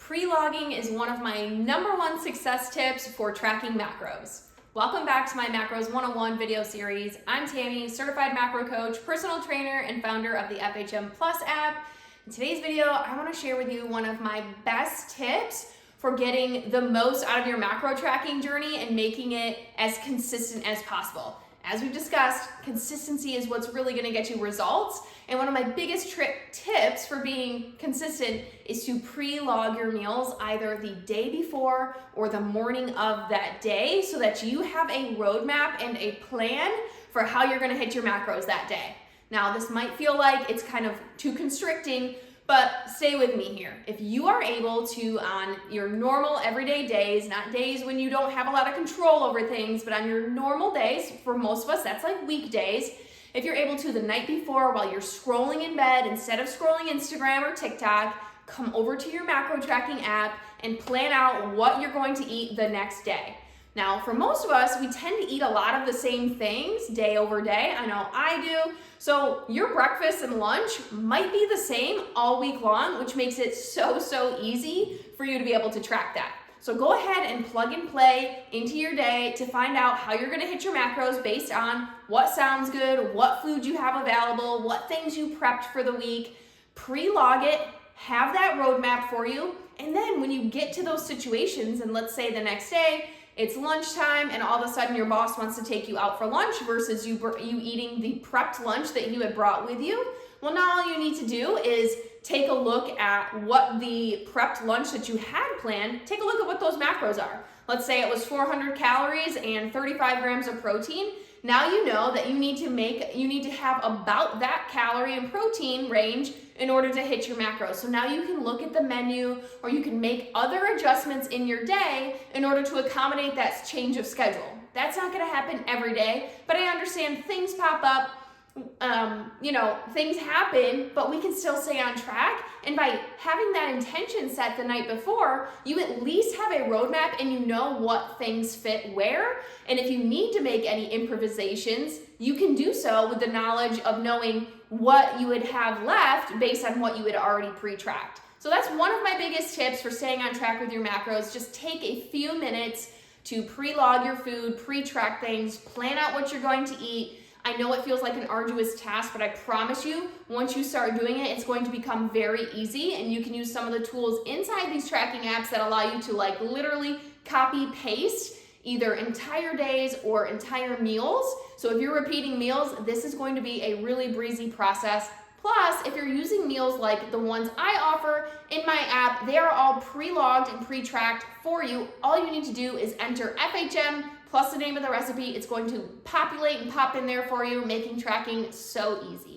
Pre-logging is one of my #1 success tips for tracking macros. Welcome back to my Macros 101 video series. I'm Tami, certified macro coach, personal trainer, and founder of the FHM Plus app. In today's video, I want to share with you one of my best tips for getting the most out of your macro tracking journey and making it as consistent as possible. As we've discussed, consistency is what's really going to get you results. And one of my biggest tips for being consistent is to pre-log your meals either the day before or the morning of that day so that you have a roadmap and a plan for how you're going to hit your macros that day. Now, this might feel like it's kind of too constricting, but stay with me here. If you are able to, on your normal everyday days, not days when you don't have a lot of control over things, but on your normal days, for most of us, that's like weekdays, if you're able to the night before while you're scrolling in bed, instead of scrolling Instagram or TikTok, come over to your macro tracking app and plan out what you're going to eat the next day. Now, for most of us, we tend to eat a lot of the same things day over day. I know I do. So your breakfast and lunch might be the same all week long, which makes it so easy for you to be able to track that. So go ahead and plug and play into your day to find out how you're gonna hit your macros based on what sounds good, what food you have available, what things you prepped for the week. Pre-log it, have that roadmap for you, and then when you get to those situations, and let's say the next day, it's lunchtime and all of a sudden your boss wants to take you out for lunch versus you eating the prepped lunch that you had brought with you. Well, now all you need to do is take a look at what the prepped lunch that you had planned, take a look at what those macros are. Let's say it was 400 calories and 35 grams of protein. Now you know that you need to have about that calorie and protein range in order to hit your macros. So now you can look at the menu or you can make other adjustments in your day in order to accommodate that change of schedule. That's not gonna happen every day, but I understand things pop up, things happen, but we can still stay on track. And by having that intention set the night before, you at least have a roadmap and you know what things fit where. And if you need to make any improvisations, you can do so with the knowledge of knowing what you would have left based on what you had already pre-tracked. So that's one of my biggest tips for staying on track with your macros. Just take a few minutes to pre-log your food, pre-track things, plan out what you're going to eat. I know it feels like an arduous task, but I promise you, once you start doing it, it's going to become very easy, and you can use some of the tools inside these tracking apps that allow you to literally copy paste either entire days or entire meals. So if you're repeating meals, this is going to be a really breezy process. Plus, if you're using meals like the ones I offer in my app, they are all pre-logged and pre-tracked for you. All you need to do is enter FHM plus the name of the recipe. It's going to populate and pop in there for you, making tracking so easy.